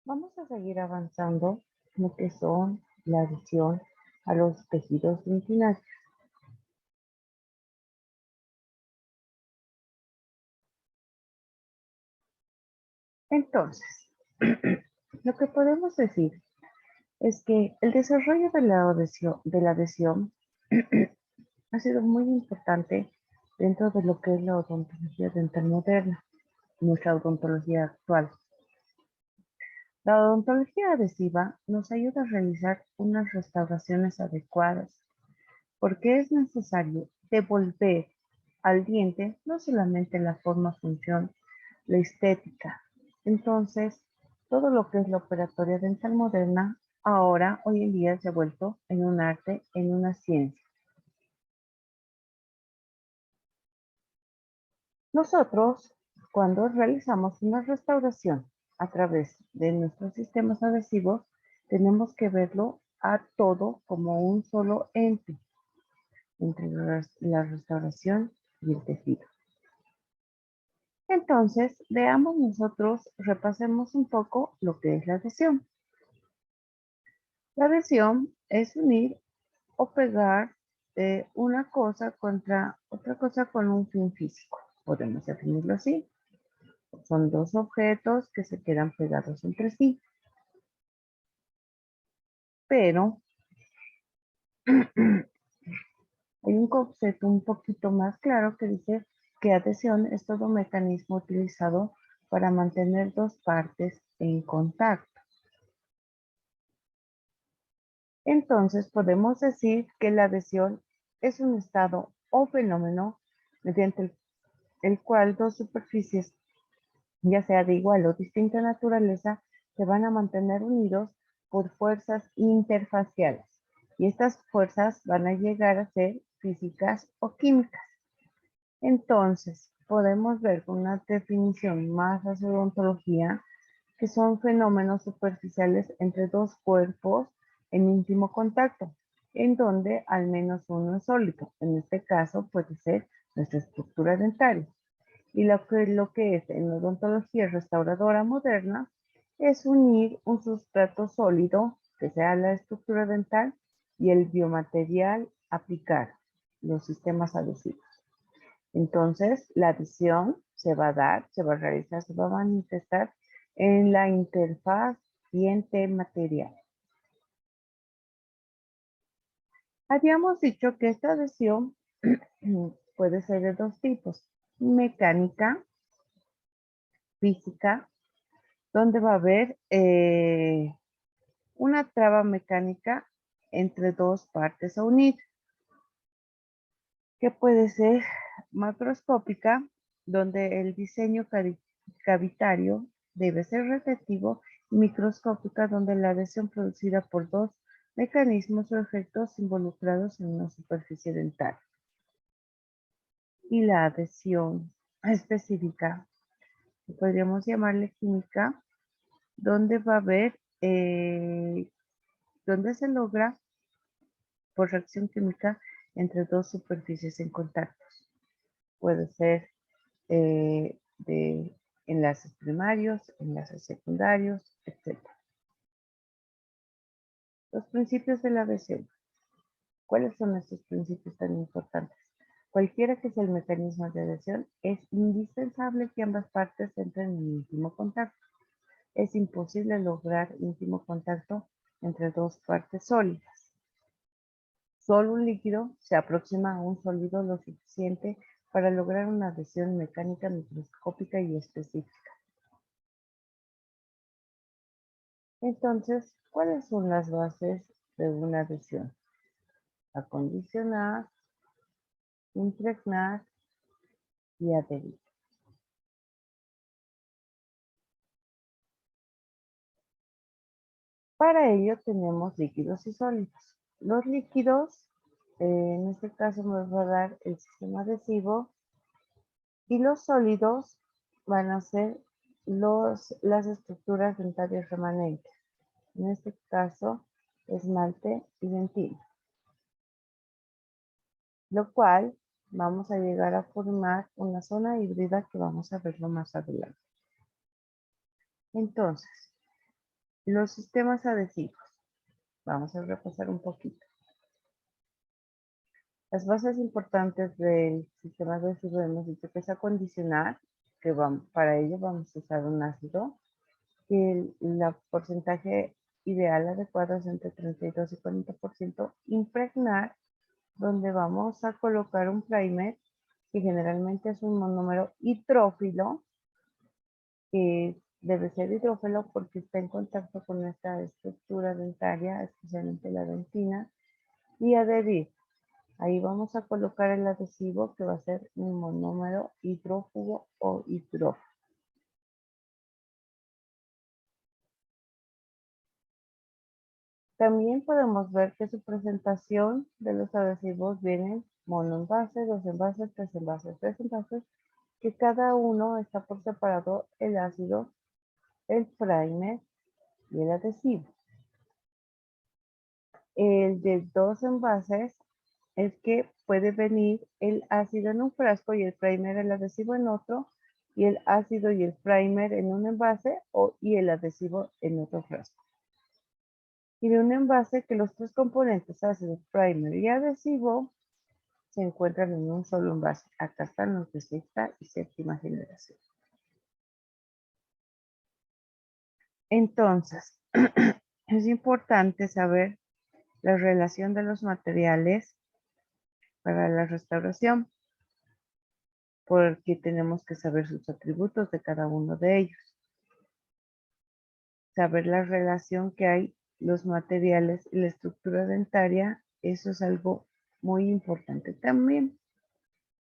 Vamos a seguir avanzando en lo que son la adhesión a los tejidos tendinales. Entonces, lo que podemos decir es que el desarrollo de la adhesión ha sido muy importante dentro de lo que es la odontología dental moderna, nuestra odontología actual. La odontología adhesiva nos ayuda a realizar unas restauraciones adecuadas porque es necesario devolver al diente no solamente la forma, función, la estética. Entonces, todo lo que es la operatoria dental moderna, ahora, hoy en día, se ha vuelto en un arte, en una ciencia. Nosotros, cuando realizamos una restauración a través de nuestros sistemas adhesivos, tenemos que verlo a todo como un solo ente entre la restauración y el tejido. Entonces, veamos nosotros, repasemos un poco lo que es la adhesión. La adhesión es unir o pegar una cosa contra otra cosa con un fin físico. Podemos definirlo así. Son dos objetos que se quedan pegados entre sí. Pero hay un concepto un poquito más claro que dice que adhesión es todo mecanismo utilizado para mantener dos partes en contacto. Entonces podemos decir que la adhesión es un estado o fenómeno mediante el cual dos superficies, ya sea de igual o distinta naturaleza, se van a mantener unidos por fuerzas interfaciales. Y estas fuerzas van a llegar a ser físicas o químicas. Entonces, podemos ver con una definición más hacia odontología que son fenómenos superficiales entre dos cuerpos en íntimo contacto, en donde al menos uno es sólido. En este caso puede ser nuestra estructura dentaria. Y lo que es en odontología restauradora moderna es unir un sustrato sólido, que sea la estructura dental, y el biomaterial aplicado, los sistemas adhesivos. Entonces, la adhesión se va a dar, se va a realizar, se va a manifestar en la interfaz diente-material. Habíamos dicho que esta adhesión puede ser de dos tipos: mecánica, física, donde va a haber una traba mecánica entre dos partes a unir, que puede ser macroscópica, donde el diseño cavitario debe ser receptivo, y microscópica, donde la adhesión producida por dos mecanismos o efectos involucrados en una superficie dental. Y la adhesión específica, que podríamos llamarle química, donde va a haber, donde se logra por reacción química entre dos superficies en contacto. Puede ser de enlaces primarios, enlaces secundarios, etc. Los principios de la adhesión. ¿Cuáles son estos principios tan importantes? Cualquiera que sea el mecanismo de adhesión, es indispensable que ambas partes entren en íntimo contacto. Es imposible lograr íntimo contacto entre dos partes sólidas. Solo un líquido se aproxima a un sólido lo suficiente para lograr una adhesión mecánica microscópica y específica. Entonces, ¿cuáles son las bases de una adhesión? Acondicionar, impregnar y adherir. Para ello tenemos líquidos y sólidos. Los líquidos, en este caso nos va a dar el sistema adhesivo, y los sólidos van a ser las estructuras dentarias remanentes. En este caso, esmalte y dentina, lo cual vamos a llegar a formar una zona híbrida que vamos a verlo más adelante. Entonces, Los sistemas adhesivos. Vamos a repasar un poquito. Las bases importantes del sistema adhesivo hemos dicho que es acondicionar, que para ello vamos a usar un ácido, que el porcentaje ideal adecuado es entre 32 y 40%. Impregnar, donde vamos a colocar un primer, que generalmente es un monómero hidrófilo, que debe ser hidrófilo porque está en contacto con nuestra estructura dentaria, especialmente la dentina, y adherir. Ahí vamos a colocar el adhesivo que va a ser un monómero hidrófugo o hidrófilo. También podemos ver que su presentación de los adhesivos vienen monoenvase, dos envases, tres envases, que cada uno está por separado el ácido, el primer y el adhesivo. El de dos envases es que puede venir el ácido en un frasco y el primer, el adhesivo en otro, y el ácido y el primer en un envase y el adhesivo en otro frasco. Y de un envase que los tres componentes, ácido, primer y adhesivo, se encuentran en un solo envase. Acá están los de sexta y séptima generación. Entonces, es importante saber la relación de los materiales para la restauración, porque tenemos que saber sus atributos de cada uno de ellos. Saber la relación que hay los materiales y la estructura dentaria, eso es algo muy importante también,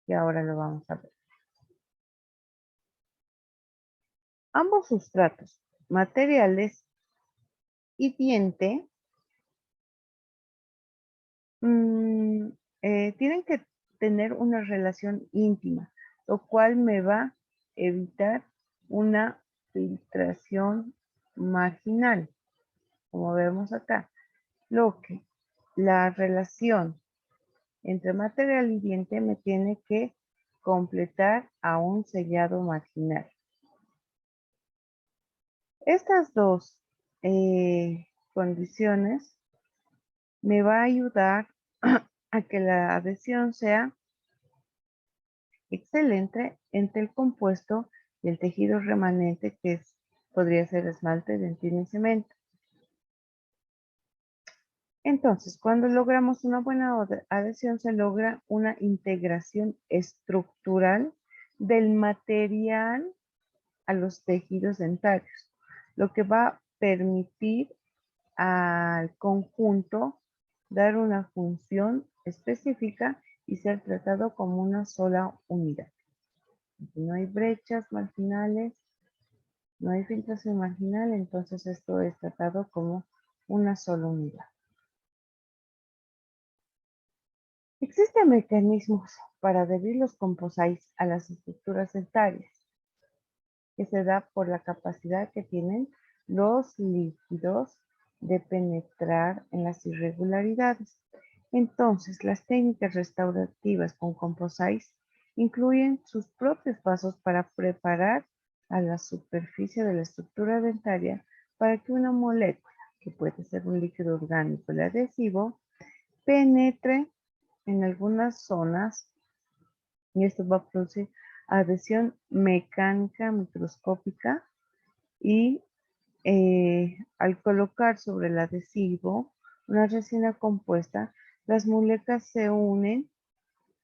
y ahora lo vamos a ver. Ambos sustratos, materiales y diente, tienen que tener una relación íntima, lo cual me va a evitar una filtración marginal, como vemos acá. La relación entre material y diente me tiene que completar a un sellado marginal. Estas dos condiciones me va a ayudar a que la adhesión sea excelente entre el compuesto y el tejido remanente, que podría ser esmalte, dentina y cemento. Entonces, cuando logramos una buena adhesión, se logra una integración estructural del material a los tejidos dentarios, lo que va a permitir al conjunto dar una función específica y ser tratado como una sola unidad. No hay brechas marginales, no hay filtración marginal, entonces esto es tratado como una sola unidad. Existen mecanismos para adherir los composites a las estructuras dentarias, que se da por la capacidad que tienen los líquidos de penetrar en las irregularidades. Entonces, las técnicas restaurativas con composites incluyen sus propios pasos para preparar a la superficie de la estructura dentaria para que una molécula, que puede ser un líquido orgánico, el adhesivo, penetre en algunas zonas, y esto va a producir adhesión mecánica microscópica, y al colocar sobre el adhesivo una resina compuesta, las moléculas se unen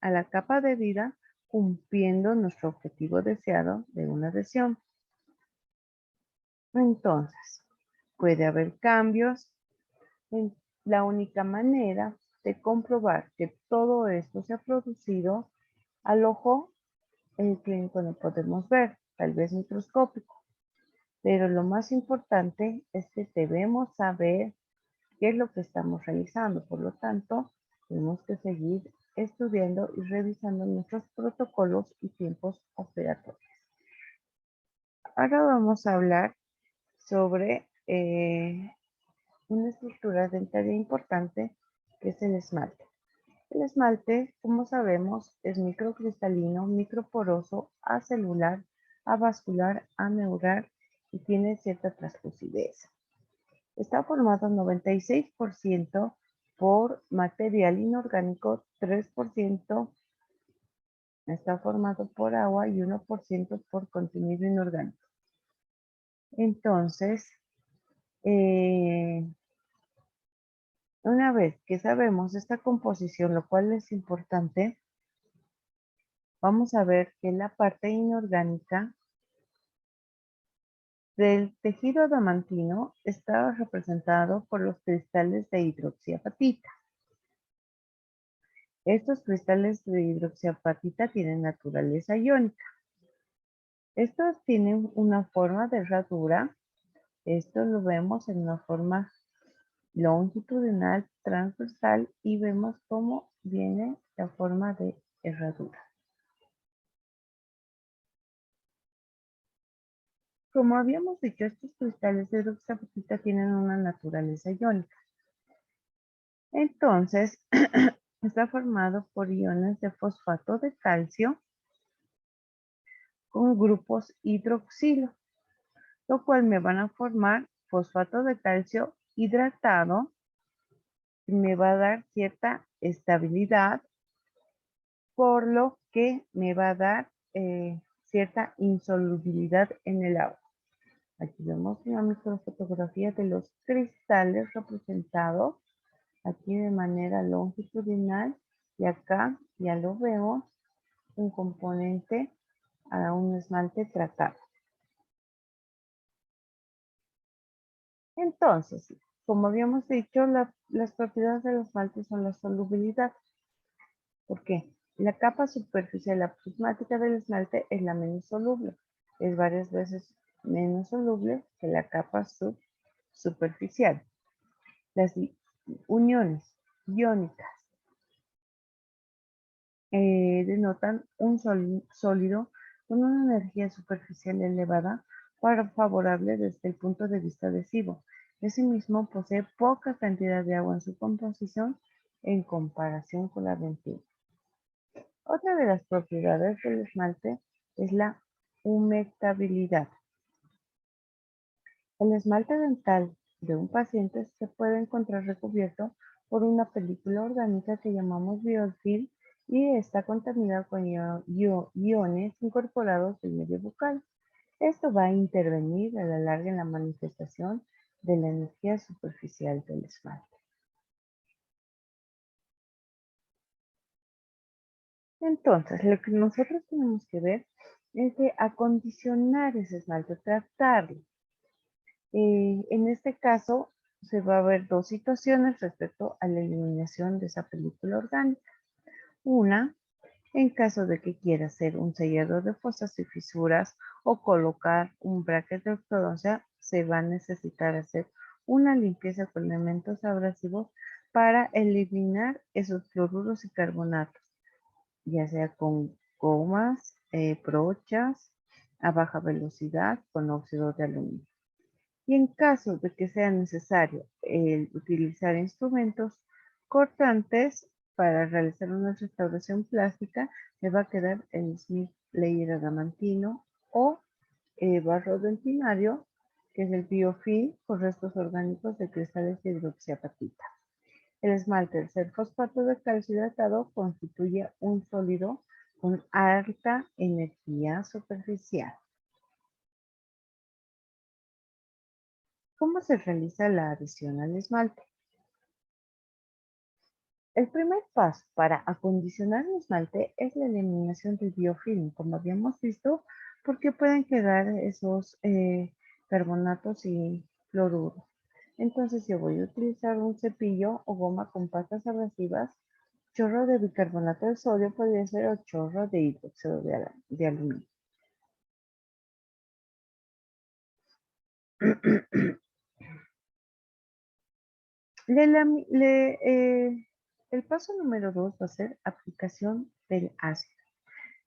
a la capa adherida, cumpliendo nuestro objetivo deseado de una adhesión. Entonces, puede haber cambios. La única manera de comprobar que todo esto se ha producido al ojo clínico no podemos ver, tal vez microscópico, pero lo más importante es que debemos saber qué es lo que estamos realizando. Por lo tanto, tenemos que seguir estudiando y revisando nuestros protocolos y tiempos operatorios. Ahora vamos a hablar sobre una estructura dentaria importante, que es el esmalte. El esmalte, como sabemos, es microcristalino, microporoso, acelular, avascular, aneural y tiene cierta translucidez. Está formado 96% por material inorgánico, 3% está formado por agua y 1% por contenido inorgánico. Entonces, una vez que sabemos esta composición, lo cual es importante, vamos a ver que la parte inorgánica del tejido adamantino está representado por los cristales de hidroxiapatita. Estos cristales de hidroxiapatita tienen naturaleza iónica. Estos tienen una forma de herradura. Esto lo vemos en una forma longitudinal, transversal y vemos cómo viene la forma de herradura. Como habíamos dicho, estos cristales de hidroxiapatita tienen una naturaleza iónica. Entonces, está formado por iones de fosfato de calcio con grupos hidroxilo, lo cual me van a formar fosfato de calcio hidratado y me va a dar cierta estabilidad, por lo que me va a dar cierta insolubilidad en el agua. Aquí vemos una microfotografía de los cristales representados aquí de manera longitudinal y acá ya lo vemos un componente a un esmalte tratado. Entonces, como habíamos dicho, las propiedades del esmalte son la solubilidad. ¿Por qué? La capa superficial, la prismática del esmalte es la menos soluble. Es varias veces menos soluble que la capa superficial. Las uniones iónicas denotan un sólido con una energía superficial elevada para favorable desde el punto de vista adhesivo. Asimismo, posee poca cantidad de agua en su composición en comparación con la dentina. Otra de las propiedades del esmalte es la humectabilidad. El esmalte dental de un paciente se puede encontrar recubierto por una película orgánica que llamamos biofilm y está contaminado con iones incorporados del medio bucal. Esto va a intervenir a la larga en la manifestación de la energía superficial del esmalte. Entonces, lo que nosotros tenemos que ver es de acondicionar ese esmalte, tratarlo. En este caso, se va a ver dos situaciones respecto a la eliminación de esa película orgánica. Una, en caso de que quiera hacer un sellado de fosas y fisuras o colocar un bracket de ortodoncia, se va a necesitar hacer una limpieza con elementos abrasivos para eliminar esos cloruros y carbonatos, ya sea con gomas, brochas a baja velocidad con óxido de aluminio. Y en caso de que sea necesario utilizar instrumentos cortantes para realizar una restauración plástica, me va a quedar el Smith Layer adamantino o barro dentinario, que es el biofilm con restos orgánicos de cristales de hidroxiapatita. El esmalte, al ser fosfato de calcio hidratado, constituye un sólido con alta energía superficial. ¿Cómo se realiza la adhesión al esmalte? El primer paso para acondicionar el esmalte es la eliminación del biofilm, como habíamos visto, porque pueden quedar esos carbonatos y cloruro. Entonces yo voy a utilizar un cepillo o goma con pastas abrasivas, chorro de bicarbonato de sodio podría ser o chorro de hidróxido de aluminio. El paso número 2 va a ser aplicación del ácido.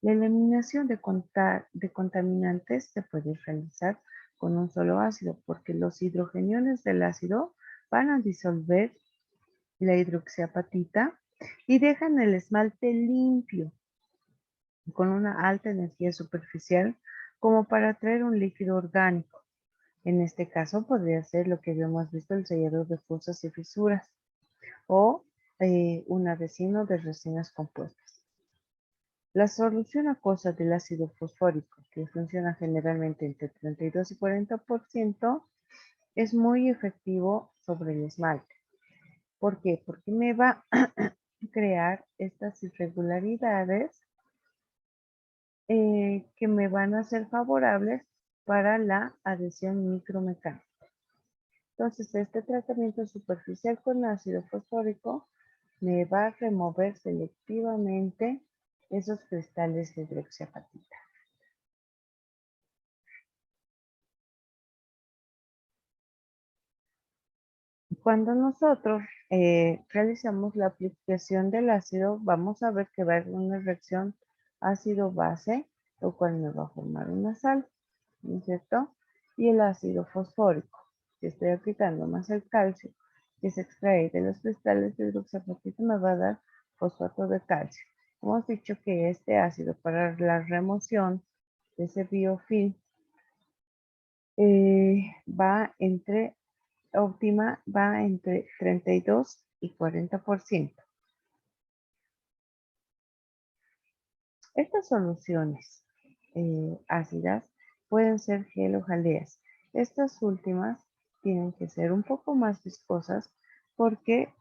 La eliminación de contaminantes se puede realizar con un solo ácido porque los hidrogeniones del ácido van a disolver la hidroxiapatita y dejan el esmalte limpio con una alta energía superficial como para traer un líquido orgánico. En este caso podría ser lo que habíamos visto, el sellador de fosas y fisuras o un adhesivo de resinas compuestas. La solución acuosa del ácido fosfórico, que funciona generalmente entre 32 y 40%, es muy efectivo sobre el esmalte. ¿Por qué? Porque me va a crear estas irregularidades que me van a ser favorables para la adhesión micromecánica. Entonces, este tratamiento superficial con ácido fosfórico me va a remover selectivamente esos cristales de hidroxiapatita. Cuando nosotros realizamos la aplicación del ácido, vamos a ver que va a haber una reacción ácido-base, lo cual me va a formar una sal, ¿no es cierto? Y el ácido fosfórico, que estoy aplicando más el calcio, que se extrae de los cristales de hidroxiapatita, me va a dar fosfato de calcio. Hemos dicho que este ácido para la remoción de ese biofilm va entre óptima va entre 32 y 40%. Estas soluciones ácidas pueden ser gel o jaleas. Estas últimas tienen que ser un poco más viscosas porque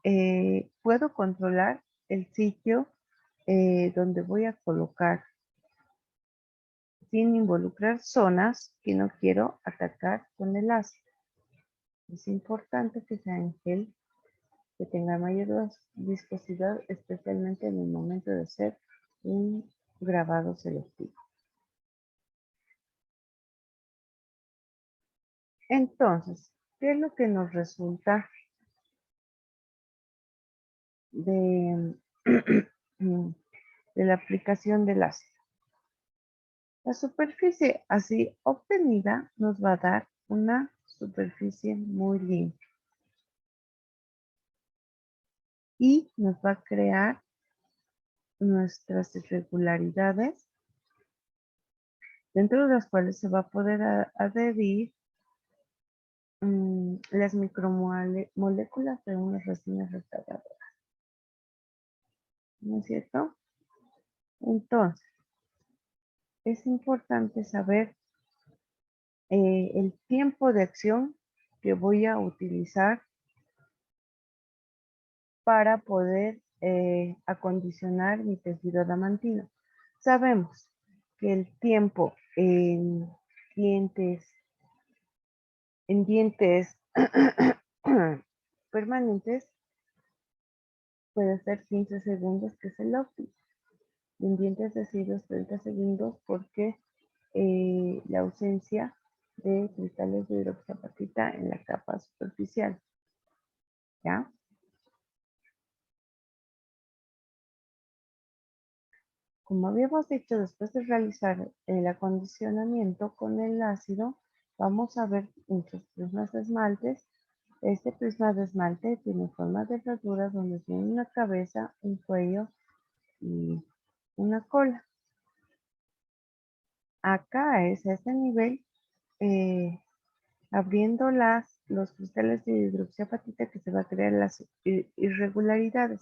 puedo controlar el sitio donde voy a colocar sin involucrar zonas que no quiero atacar con el ácido. Es importante que sea en gel, que tenga mayor viscosidad, especialmente en el momento de hacer un grabado selectivo. Entonces, ¿qué es lo que nos resulta de, de la aplicación del ácido? La superficie así obtenida nos va a dar una superficie muy limpia y nos va a crear nuestras irregularidades, dentro de las cuales se va a poder adherir las micromoléculas de una resina restauradora, ¿no es cierto? Entonces, es importante saber el tiempo de acción que voy a utilizar para poder acondicionar mi tejido adamantino. Sabemos que el tiempo dientes, en dientes permanentes puede ser 15 segundos, que es el óptimo. En dientes deciduos 30 segundos porque la ausencia de cristales de hidroxiapatita en la capa superficial. ¿Ya? Como habíamos dicho, después de realizar el acondicionamiento con el ácido, vamos a ver nuestros prismas de esmaltes. Este prisma de esmalte tiene forma de herradura donde tiene una cabeza, un cuello y una cola. Acá es a este nivel, abriendo los cristales de hidroxiapatita, que se va a crear las irregularidades.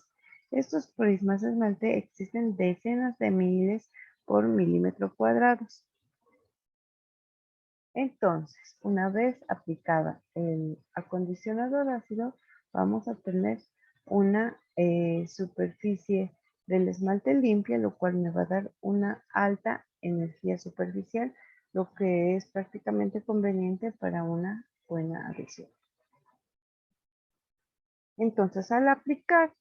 Estos prismas de esmalte existen decenas de miles por milímetro cuadrados. Entonces, una vez aplicada el acondicionador ácido, vamos a tener una superficie del esmalte limpia, lo cual me va a dar una alta energía superficial, lo que es prácticamente conveniente para una buena adhesión. Entonces, al aplicar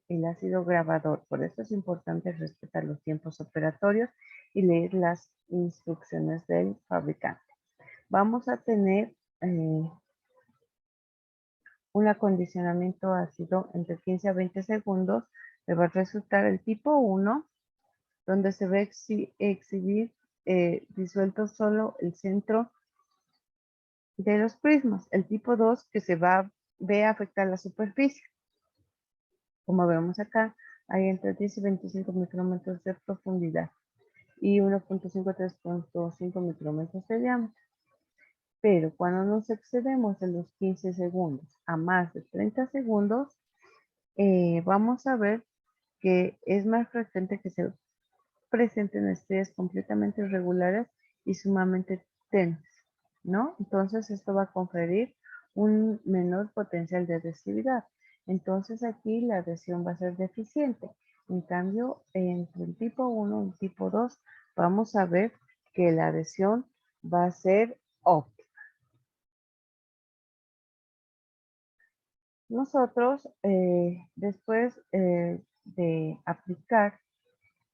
el ácido grabador, por eso es importante respetar los tiempos operatorios y leer las instrucciones del fabricante. Vamos a tener un acondicionamiento ácido entre 15 a 20 segundos. Me va a resultar el tipo 1, donde se va a exhibir disuelto solo el centro de los prismas. El tipo 2, que se va a ver afectar la superficie. Como vemos acá, hay entre 10 y 25 micrómetros de profundidad y 1.5 a 3.5 micrómetros de diámetro. Pero cuando nos excedemos de los 15 segundos a más de 30 segundos, vamos a ver que es más frecuente que se presenten estrellas completamente irregulares y sumamente tenues, ¿no? Entonces esto va a conferir un menor potencial de adhesividad. Entonces aquí la adhesión va a ser deficiente. En cambio, entre el tipo 1 y el tipo 2 vamos a ver que la adhesión va a ser óptima. Nosotros, después de aplicar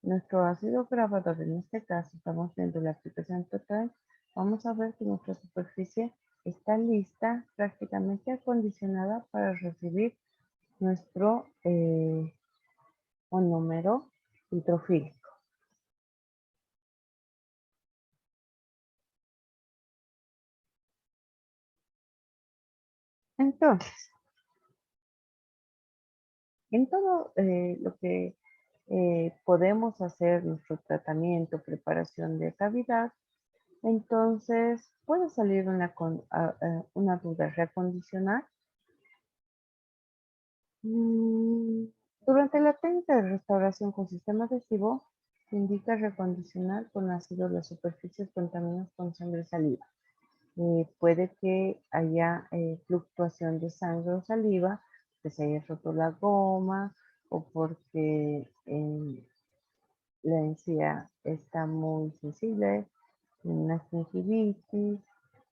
nuestro ácido grabador, en este caso estamos viendo la aplicación total, vamos a ver que nuestra superficie está lista, prácticamente acondicionada para recibir nuestro monómero hidrofílico. Entonces, en todo lo que podemos hacer nuestro tratamiento, preparación de cavidad, entonces puede salir una duda: ¿reacondicionar? Mm, Durante la técnica de restauración con sistema adhesivo, se indica recondicionar con ácido las superficies contaminadas con sangre o saliva. Puede que haya fluctuación de sangre o saliva, que se haya roto la goma o porque la encía está muy sensible, una gingivitis.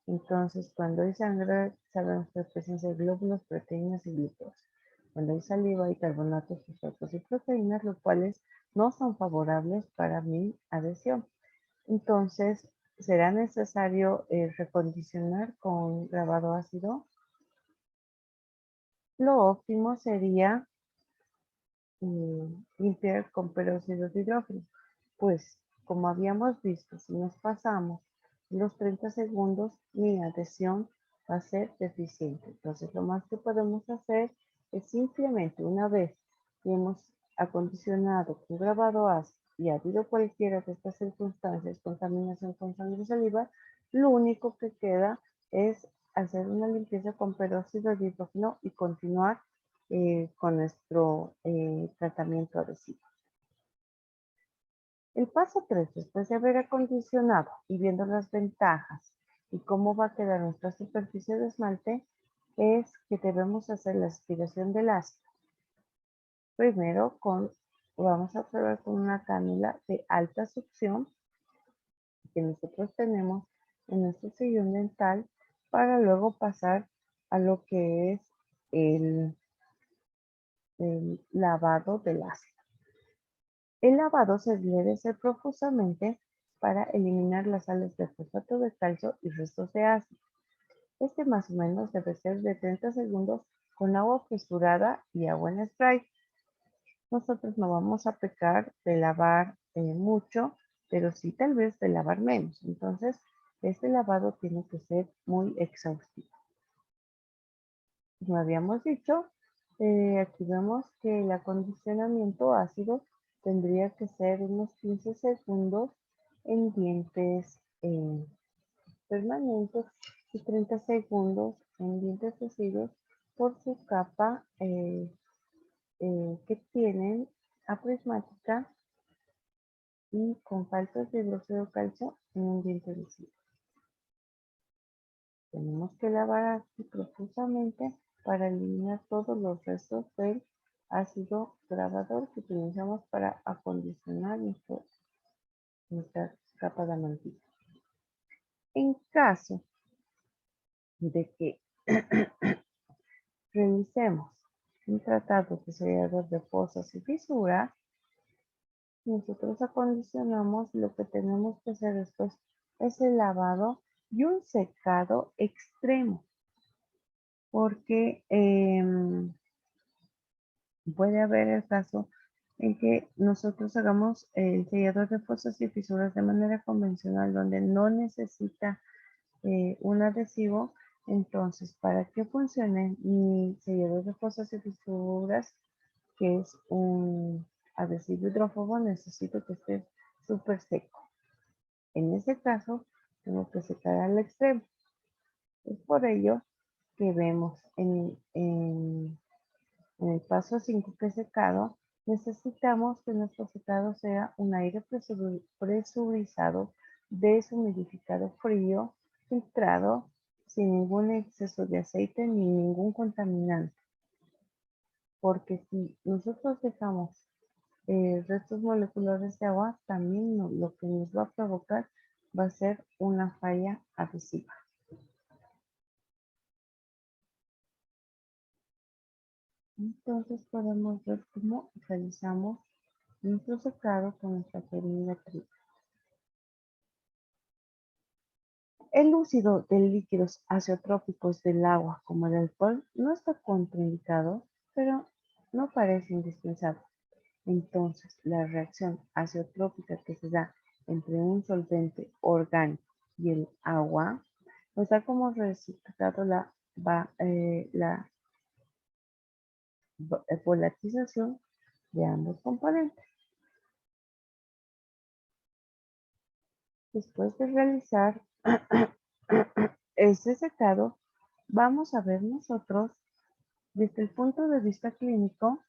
Entonces, cuando hay sangre, sabemos que hay presencia de glóbulos, proteínas y glucosa. Cuando hay saliva, hay carbonatos, fosfatos y proteínas, los cuales no son favorables para mi adhesión. Entonces, ¿será necesario recondicionar con grabado ácido? Lo óptimo sería limpiar con peróxido de hidrógeno. Pues, como habíamos visto, si nos pasamos los 30 segundos, mi adhesión va a ser deficiente. Entonces, lo más que podemos hacer es simplemente, una vez que hemos acondicionado con grabado ácido y ha habido cualquiera de estas circunstancias, contaminación con sangre y saliva, lo único que queda es hacer una limpieza con peróxido de hidrógeno y continuar con nuestro tratamiento adhesivo. El paso 3, después de haber acondicionado y viendo las ventajas y cómo va a quedar nuestra superficie de esmalte, es que debemos hacer la aspiración del ácido. Primero vamos a observar con una cánula de alta succión que nosotros tenemos en nuestro sillón dental, para luego pasar a lo que es el lavado del ácido. El lavado se debe hacer profusamente para eliminar las sales de fosfato de calcio y restos de ácido. Este más o menos debe ser de 30 segundos con agua fisurada y agua en spray. Nosotros no vamos a pecar de lavar mucho, pero sí tal vez de lavar menos. Entonces, este lavado tiene que ser muy exhaustivo. Como habíamos dicho, aquí vemos que el acondicionamiento ácido tendría que ser unos 15 segundos en dientes permanentes y 30 segundos en dientes residuos por su capa que tienen aprismática y con faltas de hidróxido de calcio en un diente residuo. Tenemos que lavar aquí profusamente para eliminar todos los restos del ácido grabador que utilizamos para acondicionar nuestra capa de mantilla. En caso de que realicemos un tratado de sellador de pozas y fisuras, nosotros acondicionamos. Lo que tenemos que hacer después es el lavado y un secado extremo, porque puede haber el caso en que nosotros hagamos el sellador de fosas y fisuras de manera convencional, donde no necesita un adhesivo. Entonces, para que funcione mi sellador de fosas y fisuras, que es un adhesivo hidrófobo, necesito que esté súper seco. En ese caso, tengo que secar al extremo. Es por ello que vemos en el paso 5 que es secado, necesitamos que nuestro secado sea un aire presurizado, deshumidificado, frío, filtrado, sin ningún exceso de aceite ni ningún contaminante. Porque si nosotros dejamos restos moleculares de agua, también lo que nos va a provocar va a ser una falla adhesiva. Entonces podemos ver cómo realizamos nuestro secado con nuestra perimetría. El uso de líquidos azeotrópicos del agua como el alcohol no está contraindicado, pero no parece indispensable. Entonces, la reacción azeotrópica que se da entre un solvente orgánico y el agua nos da como resultado la volatilización de ambos componentes. Después de realizar este secado, vamos a ver nosotros desde el punto de vista clínico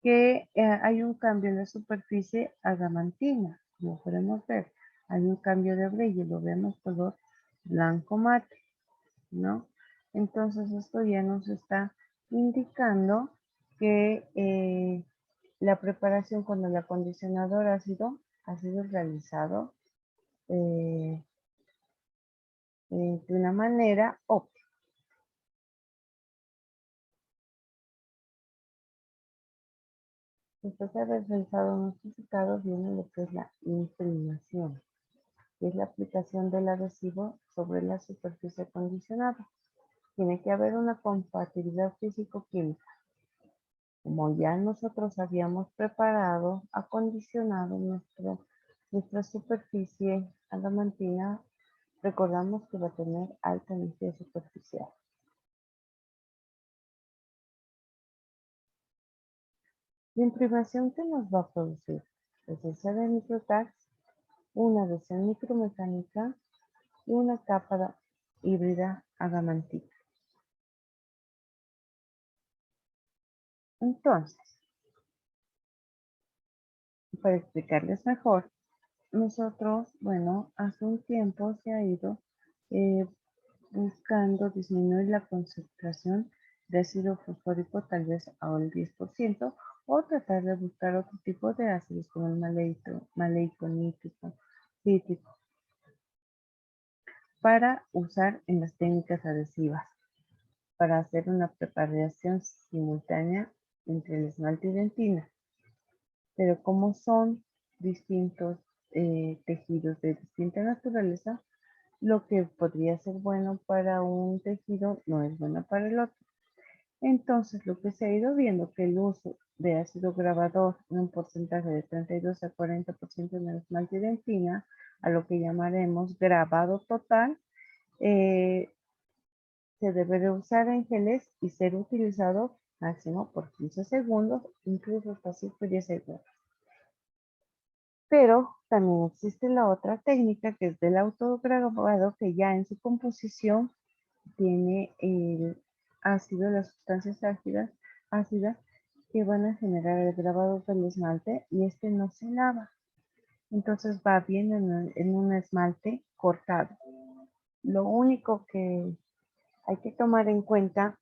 que hay un cambio en la superficie adamantina, como podemos ver, hay un cambio de brillo, lo vemos color blanco mate, ¿no? Entonces esto ya nos está indicando que la preparación con el acondicionador ha sido realizado de una manera óptima. Después de haber realizado nuestro secado viene lo que es la imprimación, que es la aplicación del adhesivo sobre la superficie acondicionada. Tiene que haber una compatibilidad físico-química. Como ya nosotros habíamos preparado, acondicionado nuestra superficie adamantina, recordamos que va a tener alta energía superficial. La imprimación que nos va a producir presencia de microtags, una adhesión micromecánica y una capa híbrida adamantina. Entonces, para explicarles mejor, nosotros, bueno, hace un tiempo se ha ido eh, buscando disminuir la concentración de ácido fosfórico tal vez al 10% o tratar de buscar otro tipo de ácidos como el maleico, nítrico, cítrico, para usar en las técnicas adhesivas, para hacer una preparación simultánea entre el esmalte y dentina. Pero como son distintos tejidos de distinta naturaleza, lo que podría ser bueno para un tejido no es bueno para el otro. Entonces, lo que se ha ido viendo que el uso de ácido grabador en un porcentaje de 32 a 40% en el esmalte y dentina, a lo que llamaremos grabado total, se debe de usar en geles y ser utilizado máximo por 15 segundos, incluso hasta 5 o 10 segundos. Pero también existe la otra técnica que es del autograbado, que ya en su composición tiene el ácido, las sustancias ácidas que van a generar el grabado del esmalte y este no se lava. Entonces va bien en un esmalte cortado. Lo único que hay que tomar en cuenta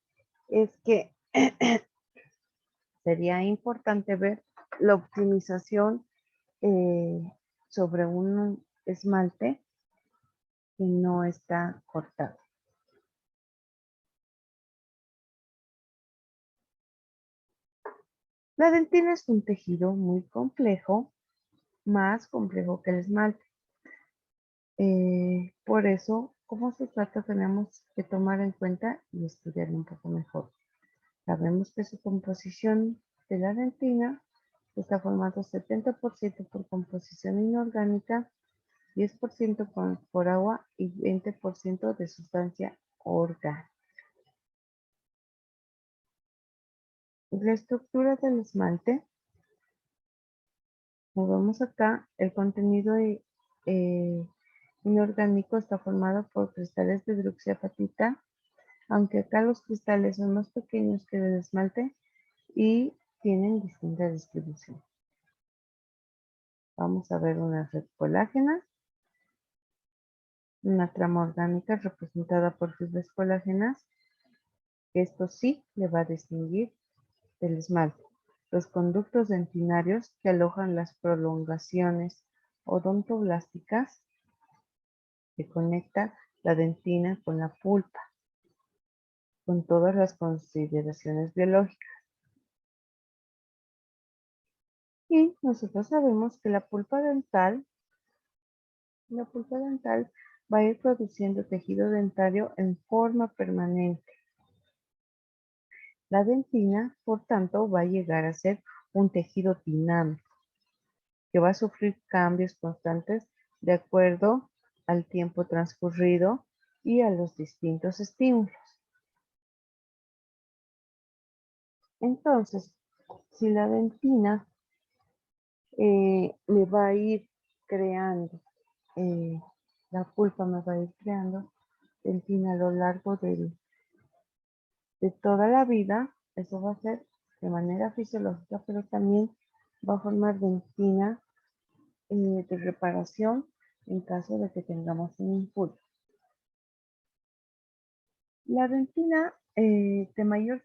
es que sería importante ver la optimización eh, sobre un esmalte que no está cortado. La dentina es un tejido muy complejo, más complejo que el esmalte. Por eso, como se trata, tenemos que tomar en cuenta y estudiar un poco mejor. Sabemos que su composición de la dentina está formado 70% por composición inorgánica, 10% por agua y 20% de sustancia orgánica. La estructura del esmalte, como vemos acá, el contenido inorgánico está formado por cristales de hidroxiapatita, aunque acá los cristales son más pequeños que el esmalte y tienen distinta distribución. Vamos a ver una red colágena, una trama orgánica representada por fibras colágenas. Esto sí le va a distinguir del esmalte. Los conductos dentinarios que alojan las prolongaciones odontoblásticas que conecta la dentina con la pulpa, con todas las consideraciones biológicas. Y nosotros sabemos que la pulpa dental va a ir produciendo tejido dentario en forma permanente. La dentina, por tanto, va a llegar a ser un tejido dinámico que va a sufrir cambios constantes de acuerdo al tiempo transcurrido y a los distintos estímulos. Entonces, si la dentina me va a ir creando, la pulpa me va a ir creando dentina a lo largo de toda la vida, eso va a ser de manera fisiológica, pero también va a formar dentina de reparación en caso de que tengamos un injuria. La dentina de mayor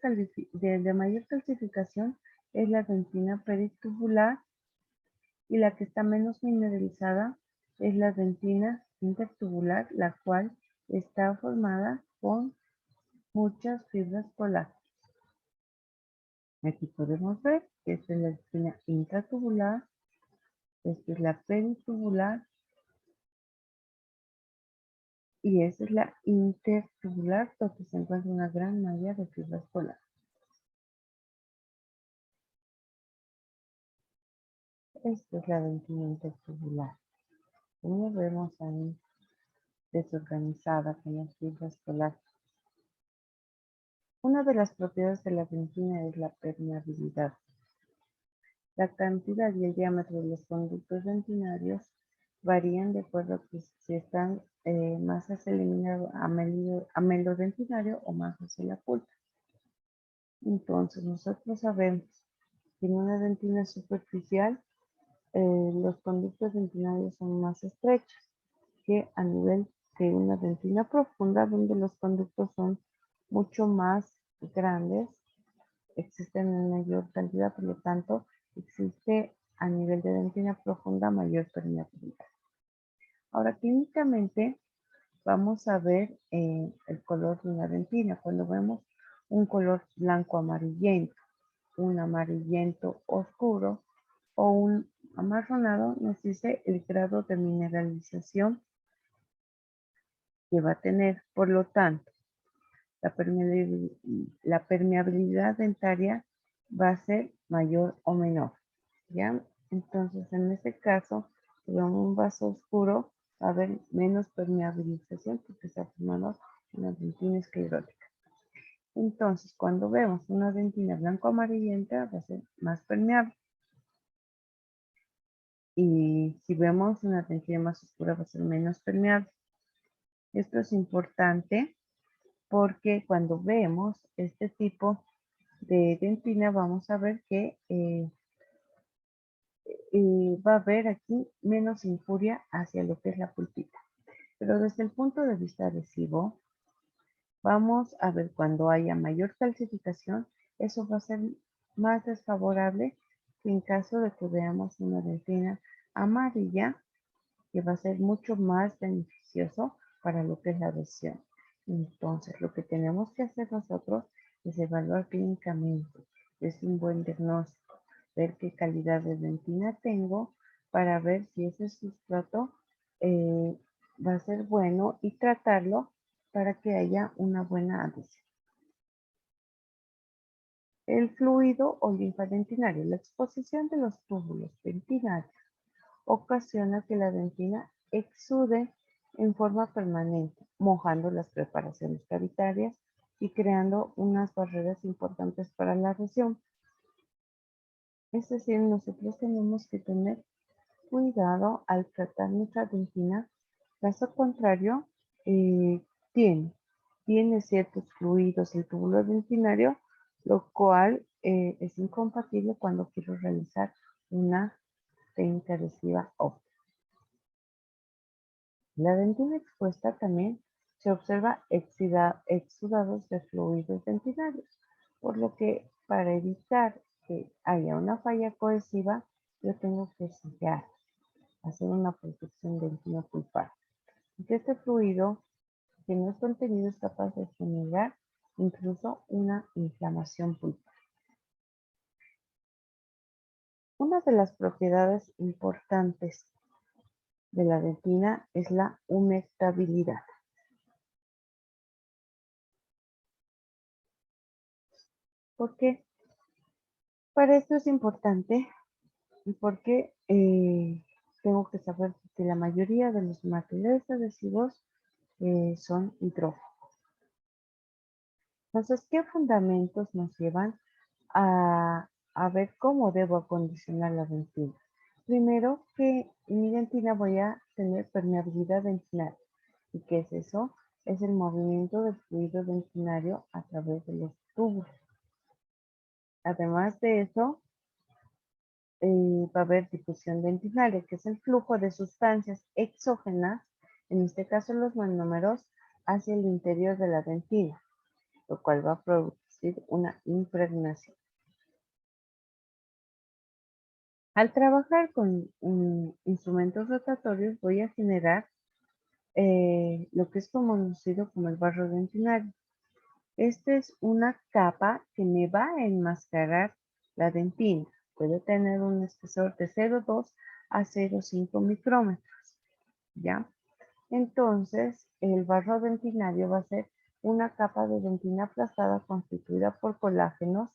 calcificación es la dentina peritubular y la que está menos mineralizada es la dentina intertubular, la cual está formada con muchas fibras colágenas. Aquí podemos ver que esta es la dentina intratubular, esta es la peritubular y esta es la intertubular, donde se encuentra una gran malla de fibras colágenas. Esta es la dentina intertubular. Como vemos ahí desorganizada con las fibras colágenas. Una de las propiedades de la dentina es la permeabilidad. La cantidad y el diámetro de los conductos dentinarios varían de acuerdo a si están más hacia el amelodentinario o más hacia la pulpa. Entonces nosotros sabemos que en una dentina superficial los conductos dentinarios son más estrechos que a nivel de una dentina profunda donde los conductos son mucho más grandes, existen en mayor cantidad, por lo tanto existe a nivel de dentina profunda mayor permeabilidad. Ahora clínicamente vamos a ver el color de una dentina. Cuando vemos un color blanco amarillento, un amarillento oscuro o un amarronado, nos dice el grado de mineralización que va a tener. Por lo tanto, la permeabilidad dentaria va a ser mayor o menor. ¿Ya? Entonces, en este caso, si vemos un vaso oscuro, va a haber menos permeabilización porque está formando una dentina esclerótica. Entonces, cuando vemos una dentina blanco-amarillenta, va a ser más permeable. Y si vemos una dentina más oscura, va a ser menos permeable. Esto es importante porque cuando vemos este tipo de dentina, vamos a ver que va a haber aquí menos injuria hacia lo que es la pulpita. Pero desde el punto de vista adhesivo, vamos a ver cuando haya mayor calcificación, eso va a ser más desfavorable que en caso de que veamos una dentina amarilla, que va a ser mucho más beneficioso para lo que es la adhesión. Entonces, lo que tenemos que hacer nosotros es evaluar clínicamente. Es un buen diagnóstico, ver qué calidad de dentina tengo para ver si ese sustrato va a ser bueno y tratarlo para que haya una buena adhesión. El fluido o linfa dentinario. La exposición de los túbulos dentinarios ocasiona que la dentina exude en forma permanente, mojando las preparaciones cavitarias y creando unas barreras importantes para la adhesión. Es decir, nosotros tenemos que tener cuidado al tratar nuestra dentina Caso contrario, eh, tiene, tiene ciertos fluidos el túbulo dentinario, lo cual es incompatible cuando quiero realizar una técnica adhesiva óptica. La dentina expuesta también se observa exudados de fluidos dentinarios, por lo que para evitar que haya una falla cohesiva, yo tengo que sellar, hacer una protección dentina pulpar. Porque este fluido que no es contenido es capaz de generar incluso una inflamación pulpar. Una de las propiedades importantes de la dentina es la humectabilidad. ¿Por qué? Para esto es importante porque tengo que saber que la mayoría de los materiales adhesivos son hidrófobos. Entonces, ¿qué fundamentos nos llevan a ver cómo debo acondicionar la dentina? Primero, que en mi dentina voy a tener permeabilidad dentinaria. ¿Y qué es eso? Es el movimiento del fluido dentinario a través de los tubos. Además de eso, va a haber difusión dentinaria, que es el flujo de sustancias exógenas, en este caso los monómeros, hacia el interior de la dentina, lo cual va a producir una impregnación. Al trabajar con instrumentos rotatorios voy a generar lo que es conocido como el barro dentinario. Esta es una capa que me va a enmascarar la dentina. Puede tener un espesor de 0,2 a 0,5 micrómetros, ¿ya? Entonces, el barro dentinario va a ser una capa de dentina aplastada constituida por colágenos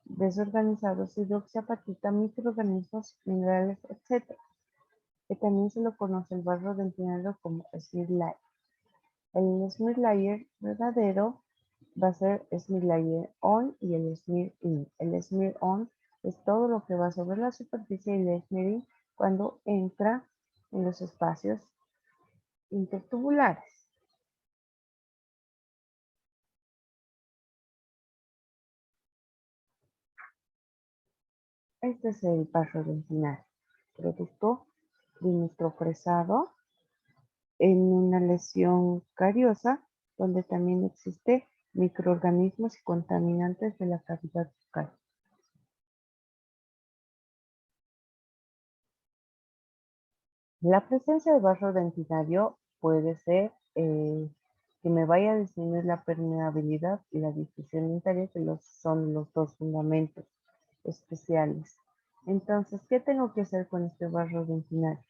desorganizados, hidroxiapatita, microorganismos, minerales, etc. Que también se lo conoce el barro dentinario como smear layer. El smear layer verdadero va a ser smear layer on y el smear in. El smear on es todo lo que va sobre la superficie y el smear in cuando entra en los espacios intertubulares. Este es el barro dentinario, producto dinitropresado en una lesión cariosa donde también existe microorganismos y contaminantes de la cavidad bucal. La presencia de barro dentinario puede ser que me vaya a disminuir la permeabilidad y la difusión dentaria, que son los dos fundamentos especiales. Entonces, ¿qué tengo que hacer con este barro dentinario?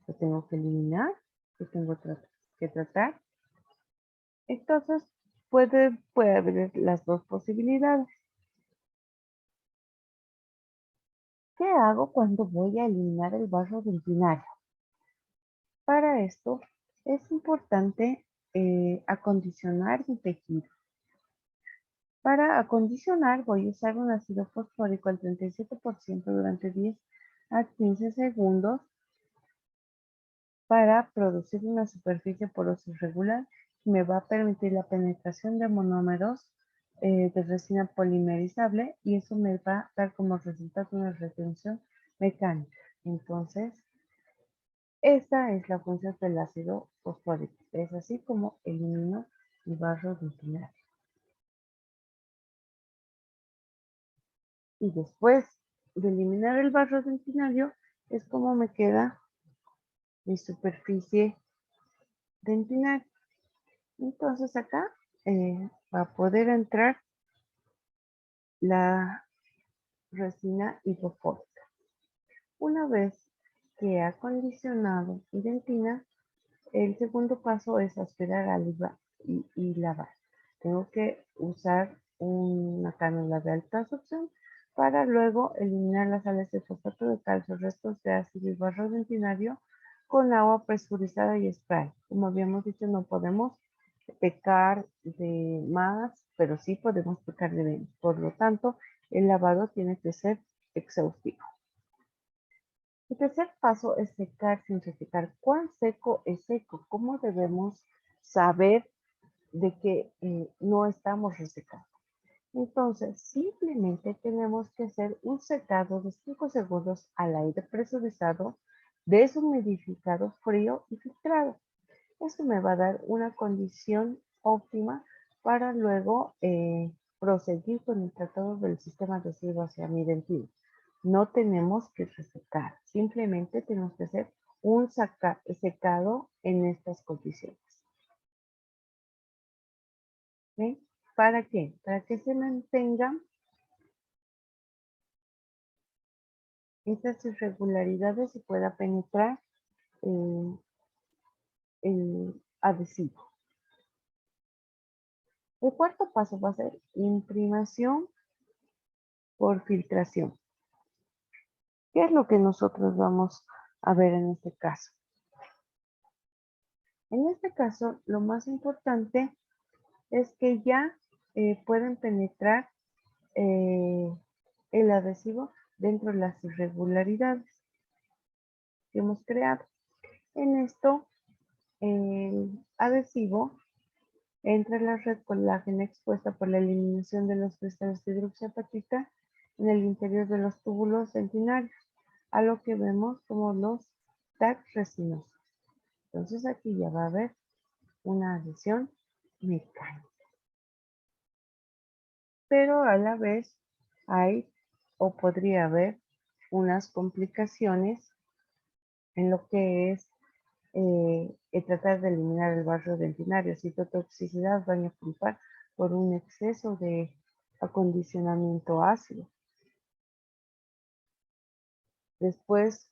Lo tengo que eliminar, lo tengo que tratar. Entonces, puede haber las dos posibilidades. ¿Qué hago cuando voy a eliminar el barro dentinario? Para esto es importante acondicionar mi tejido. Para acondicionar voy a usar un ácido fosfórico al 37% durante 10 a 15 segundos para producir una superficie porosa irregular que me va a permitir la penetración de monómeros de resina polimerizable y eso me va a dar como resultado una retención mecánica. Entonces, esta es la función del ácido fosfórico. Es así como elimino el barro dentinario. Y después de eliminar el barro dentinario, es como me queda mi superficie dentinaria. Entonces acá va a poder entrar la resina hidrofóbica. Una vez que ha acondicionado mi dentina, el segundo paso es aspirar, aliva y lavar. Tengo que usar una cánula de alta succión para luego eliminar las sales de fosfato de calcio, restos de ácido y barro dentinario con agua presurizada y spray. Como habíamos dicho, no podemos pecar de más, pero sí podemos pecar de menos. Por lo tanto, el lavado tiene que ser exhaustivo. El tercer paso es secar sin resecar. ¿Cuán seco es seco? ¿Cómo debemos saber de que no estamos resecando? Entonces, simplemente tenemos que hacer un secado de 5 segundos al aire presurizado, deshumidificado, frío y filtrado. Esto me va a dar una condición óptima para luego proseguir con el tratado del sistema adhesivo hacia mi dentina. No tenemos que resecar, simplemente tenemos que hacer un secado en estas condiciones. ¿Ok? ¿Para qué? Para que se mantengan estas irregularidades y pueda penetrar el adhesivo. El cuarto paso va a ser imprimación por filtración. ¿Qué es lo que nosotros vamos a ver en este caso? En este caso, lo más importante es que ya pueden penetrar eh, el adhesivo dentro de las irregularidades que hemos creado. En esto, el adhesivo entra en la red colágena expuesta por la eliminación de los cristales de hidroxiapatita en el interior de los túbulos dentinarios, a lo que vemos como los tags resinosos. Entonces aquí ya va a haber una adhesión mecánica. Pero a la vez hay o podría haber unas complicaciones en lo que es tratar de eliminar el barrio dentinario, citotoxicidad, daño pulpar por un exceso de acondicionamiento ácido. Después,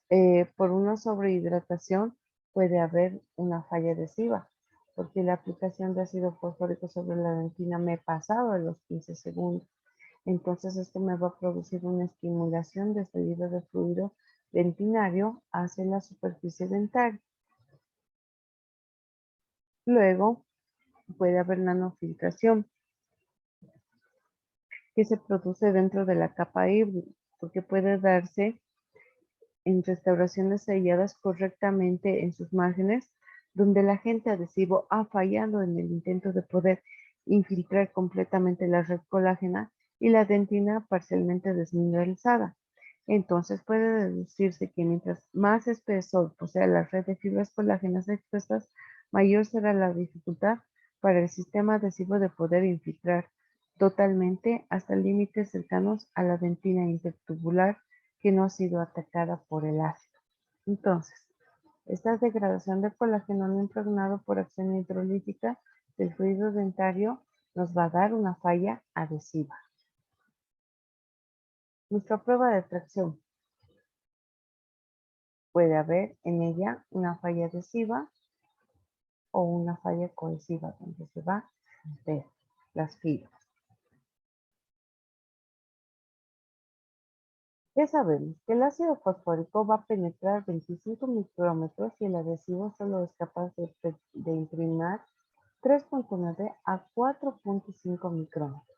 por una sobrehidratación, puede haber una falla adhesiva, porque la aplicación de ácido fosfórico sobre la dentina me he pasado de los 15 segundos. Entonces, esto me va a producir una estimulación de salida de fluido dentinario hacia la superficie dentaria. Luego, puede haber nanofiltración que se produce dentro de la capa híbrida, porque puede darse en restauraciones selladas correctamente en sus márgenes, donde el agente adhesivo ha fallado en el intento de poder infiltrar completamente la red colágena y la dentina parcialmente desmineralizada. Entonces puede deducirse que mientras más espesor posea la red de fibras colágenas expuestas, mayor será la dificultad para el sistema adhesivo de poder infiltrar totalmente hasta límites cercanos a la dentina intertubular que no ha sido atacada por el ácido. Entonces, esta degradación del colágeno no impregnado por acción hidrolítica del fluido dentario nos va a dar una falla adhesiva. Nuestra prueba de tracción puede haber en ella una falla adhesiva o una falla cohesiva donde se va a ver las fibras. Ya sabemos que el ácido fosfórico va a penetrar 25 micrómetros y el adhesivo solo es capaz de imprimir 3.9 a 4.5 micrómetros,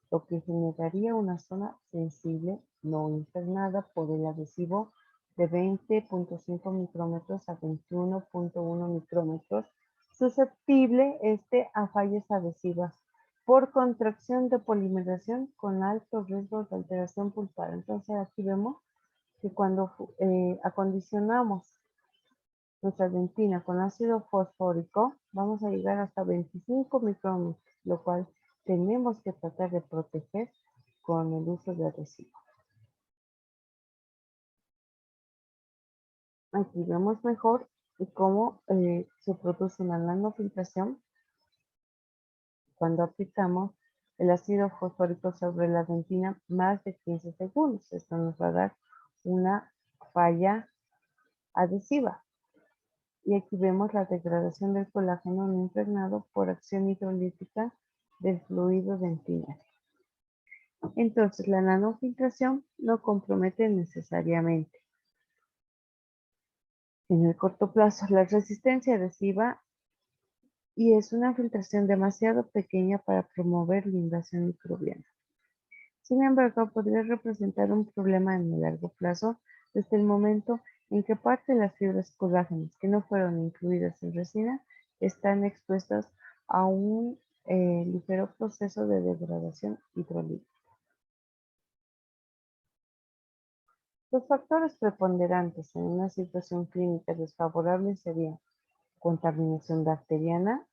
lo que generaría una zona sensible no impregnada por el adhesivo de 20.5 micrómetros a 21.1 micrómetros, susceptible a fallas adhesivas por contracción de polimerización con alto riesgo de alteración pulpar. Entonces aquí vemos que cuando acondicionamos nuestra dentina con ácido fosfórico, vamos a llegar hasta 25 micrómetros, lo cual tenemos que tratar de proteger con el uso de adhesivo. Aquí vemos mejor cómo se produce una nanofiltración cuando aplicamos el ácido fosfórico sobre la dentina más de 15 segundos. Esto nos va a dar una falla adhesiva. Y aquí vemos la degradación del colágeno no impregnado por acción hidrolítica del fluido dentinario. Entonces, la nanofiltración no compromete necesariamente. En el corto plazo, la resistencia adhesiva y es una filtración demasiado pequeña para promover la invasión microbiana. Sin embargo, podría representar un problema en el largo plazo desde el momento en que parte de las fibras colágenas que no fueron incluidas en resina están expuestas a un ligero proceso de degradación hidrolítica. Los factores preponderantes en una situación clínica desfavorable serían contaminación bacteriana,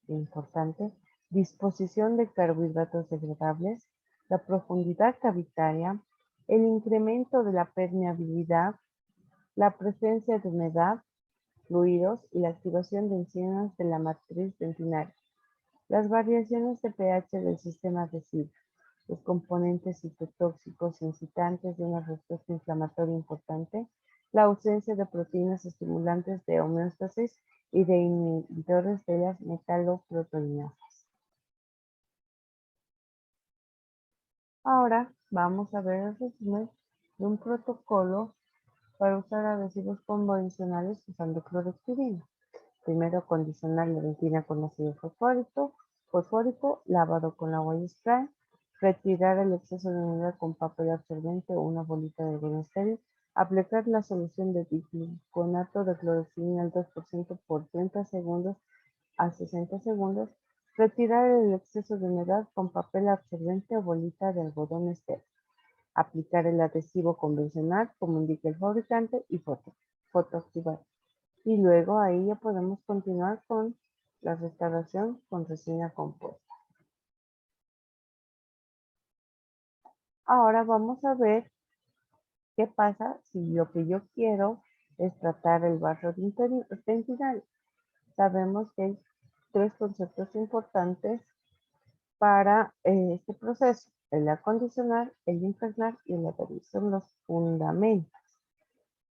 importante, disposición de carbohidratos degradables, la profundidad cavitaria, el incremento de la permeabilidad, la presencia de humedad, fluidos y la activación de enzimas de la matriz dentinaria. Las variaciones de pH del sistema adhesivo, los componentes citotóxicos incitantes de una respuesta inflamatoria importante, la ausencia de proteínas estimulantes de homeostasis y de inhibidores de las metaloproteinasas. Ahora vamos a ver el resumen de un protocolo para usar adhesivos convencionales usando clorexidina. Primero, acondicionar la dentina con ácido fosfórico, lavado con agua y spray. Retirar el exceso de humedad con papel absorbente o una bolita de algodón estéril. Aplicar la solución de bigluconato de clorexidina al 2% por 30 segundos a 60 segundos. Retirar el exceso de humedad con papel absorbente o bolita de algodón estéril. Aplicar el adhesivo convencional como indica el fabricante y fotoactivar. Y luego ahí ya podemos continuar con la restauración con resina compuesta. Ahora vamos a ver qué pasa si lo que yo quiero es tratar el barro dentinario. Sabemos que hay tres conceptos importantes para este proceso: el acondicionar, el impregnar y el adherir. Son los fundamentos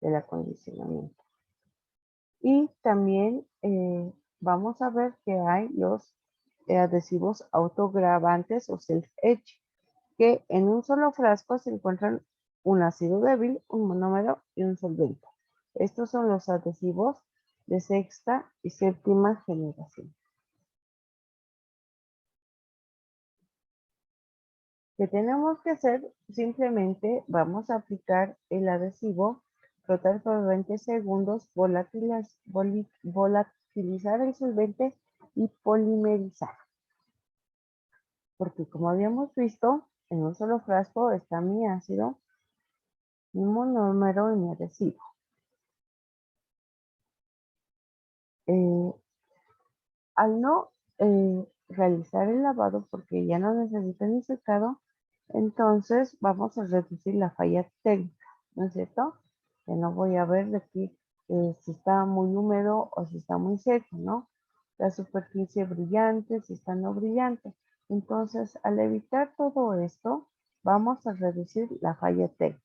del acondicionamiento. Y también vamos a ver que hay los adhesivos autogravantes o self-etch, que en un solo frasco se encuentran un ácido débil, un monómero y un solvente. Estos son los adhesivos de sexta y séptima generación. ¿Qué tenemos que hacer? Simplemente vamos a aplicar el adhesivo, frotar por 20 segundos, volatilizar el solvente y polimerizar. Porque como habíamos visto, en un solo frasco está mi ácido, mi monómero y mi adhesivo. Al no realizar el lavado, porque ya no necesita ni secado, entonces vamos a reducir la falla técnica, ¿no es cierto? Que no voy a ver de aquí si está muy húmedo o si está muy seco, ¿no? La superficie brillante, si está no brillante. Entonces, al evitar todo esto, vamos a reducir la falla técnica.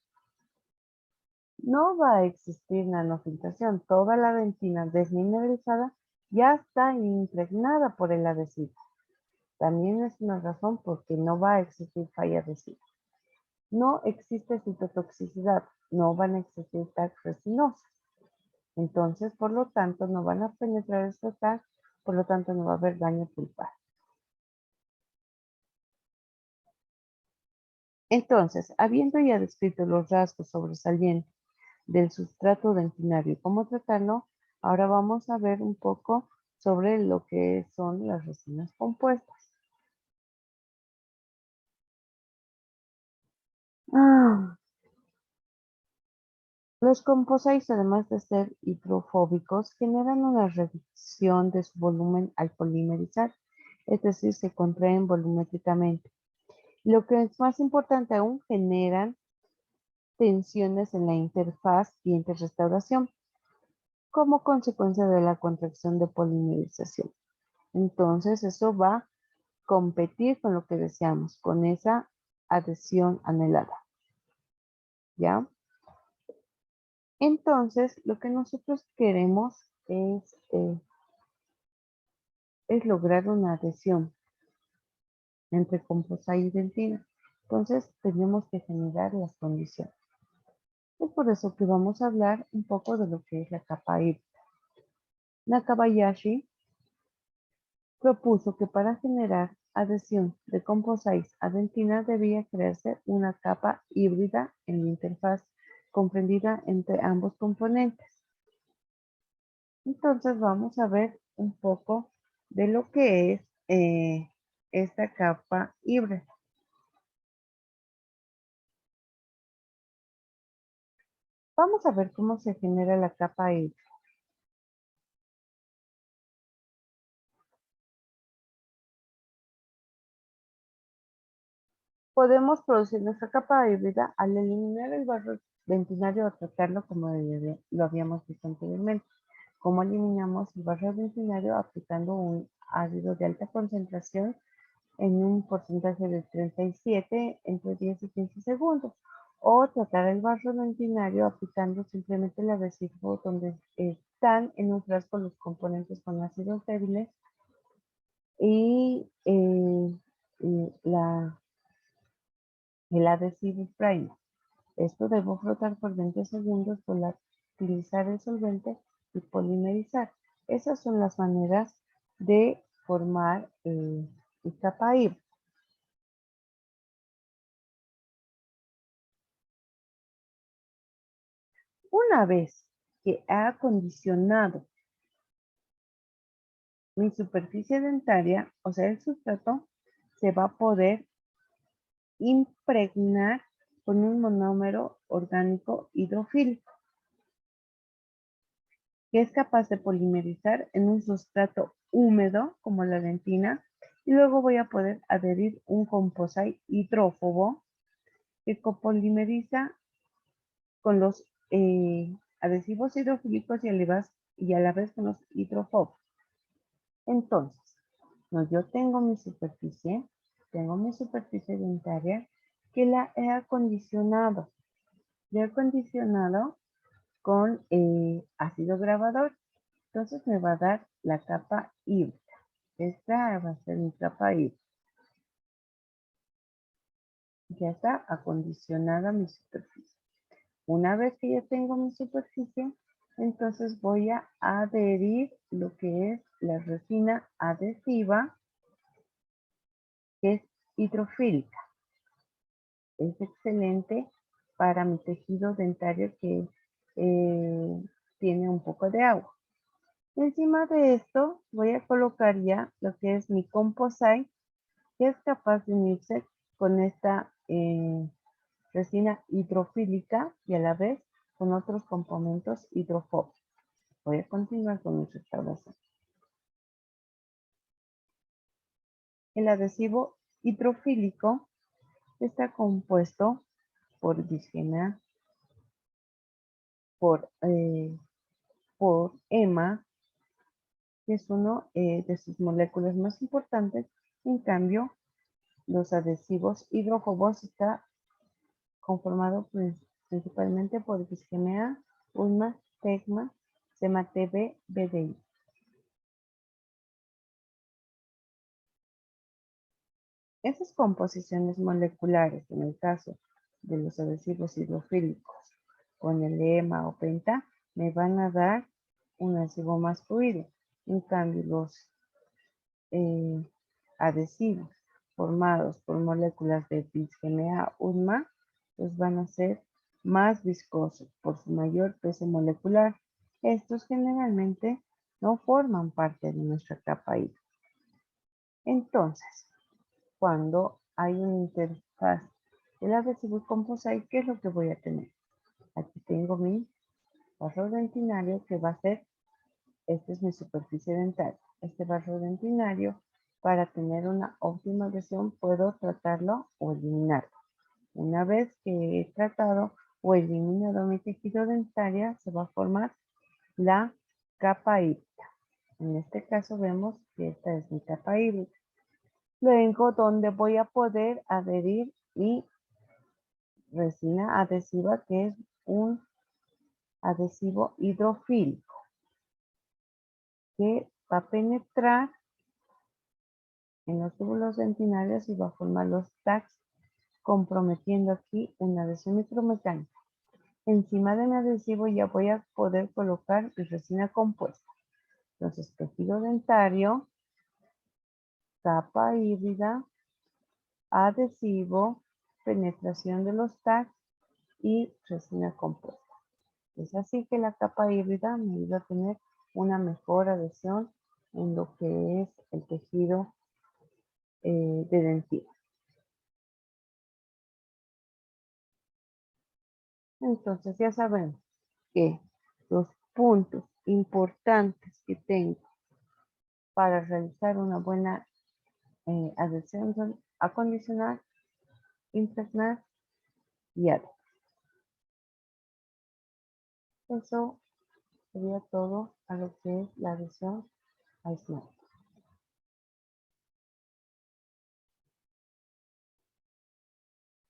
No va a existir nanofiltración. Toda la dentina desmineralizada ya está impregnada por el adhesivo. También es una razón por que no va a existir falla adhesiva. No existe citotoxicidad, no van a existir tags resinosas. Entonces, por lo tanto, no van a penetrar estos tags, por lo tanto, no va a haber daño pulpar. Entonces, habiendo ya descrito los rasgos sobresalientes del sustrato dentinario y cómo tratarlo, ahora vamos a ver un poco sobre lo que son las resinas compuestas. Los composites, además de ser hidrofóbicos, generan una reducción de su volumen al polimerizar, es decir, se contraen volumétricamente. Lo que es más importante aún, generan tensiones en la interfaz diente-restauración como consecuencia de la contracción de polimerización. Entonces, eso va a competir con lo que deseamos, con esa adhesión anhelada. ¿Ya? Entonces, lo que nosotros queremos es lograr una adhesión entre composite y dentina. Entonces, tenemos que generar las condiciones. Es por eso que vamos a hablar un poco de lo que es la capa híbrida. Nakabayashi propuso que para generar adhesión de composites a dentina debía crearse una capa híbrida en la interfaz comprendida entre ambos componentes. Entonces vamos a ver un poco de lo que es esta capa híbrida. Vamos a ver cómo se genera la capa híbrida. Podemos producir nuestra capa híbrida al eliminar el barro dentinario o tratarlo como lo habíamos visto anteriormente. ¿Cómo eliminamos el barro dentinario? Aplicando un ácido de alta concentración en un porcentaje de 37 entre 10 y 15 segundos. O tratar el barro dentinario aplicando simplemente el adhesivo donde están en un frasco los componentes con ácidos débiles y el adhesivo primer. Esto debo frotar por 20 segundos, volatilizar el solvente y polimerizar. Esas son las maneras de formar capa híbrida. Una vez que he acondicionado mi superficie dentaria, o sea, el sustrato, se va a poder impregnar con un monómero orgánico hidrofílico, que es capaz de polimerizar en un sustrato húmedo como la dentina, y luego voy a poder adherir un composite hidrófobo que copolimeriza con los adhesivos hidrofílicos y a la vez con los hidrófobos. Entonces, no, yo tengo mi superficie dentaria que la he acondicionado. La he acondicionado con ácido grabador. Entonces me va a dar la capa híbrida. Esta va a ser mi capa híbrida. Ya está acondicionada mi superficie. Una vez que ya tengo mi superficie, entonces voy a adherir lo que es la resina adhesiva, que es hidrofílica. Es excelente para mi tejido dentario que tiene un poco de agua. Encima de esto voy a colocar ya lo que es mi composite, que es capaz de unirse con esta resina hidrofílica y a la vez con otros componentes hidrofóbicos. Voy a continuar con mi restauración. El adhesivo hidrofílico está compuesto por bisfenol, por EMA, que es uno de sus moléculas más importantes. En cambio, los adhesivos hidrófobos está conformado principalmente por bisgema, ULMA, TEGMA, CEMA-TB, BDI. Esas composiciones moleculares, en el caso de los adhesivos hidrofílicos con el EMA o penta, me van a dar un adhesivo más fluido. En cambio, los adhesivos formados por moléculas de bisgema ULMA, pues van a ser más viscosos por su mayor peso molecular. Estos generalmente no forman parte de nuestra capa híbrida. Entonces, cuando hay una interfaz del adhesivo y composite, ¿qué es lo que voy a tener? Aquí tengo mi barro dentinario que va a ser, esta es mi superficie dental. Este barro dentinario, para tener una óptima adhesión, puedo tratarlo o eliminarlo. Una vez que he tratado o eliminado mi tejido dentaria, se va a formar la capa híbrida. En este caso vemos que esta es mi capa híbrida. Luego, donde voy a poder adherir mi resina adhesiva, que es un adhesivo hidrofílico, que va a penetrar en los túbulos dentinarios y va a formar los tags, comprometiendo aquí una adhesión micromecánica. Encima de mi adhesivo ya voy a poder colocar mi resina compuesta. Entonces, tejido dentario, capa híbrida, adhesivo, penetración de los tags y resina compuesta. Es así que la capa híbrida me ayuda a tener una mejor adhesión en lo que es el tejido de dentina. Entonces ya sabemos que los puntos importantes que tengo para realizar una buena adhesión son acondicionar, impregnar y adherir. Eso sería todo a lo que es la adhesión aislante.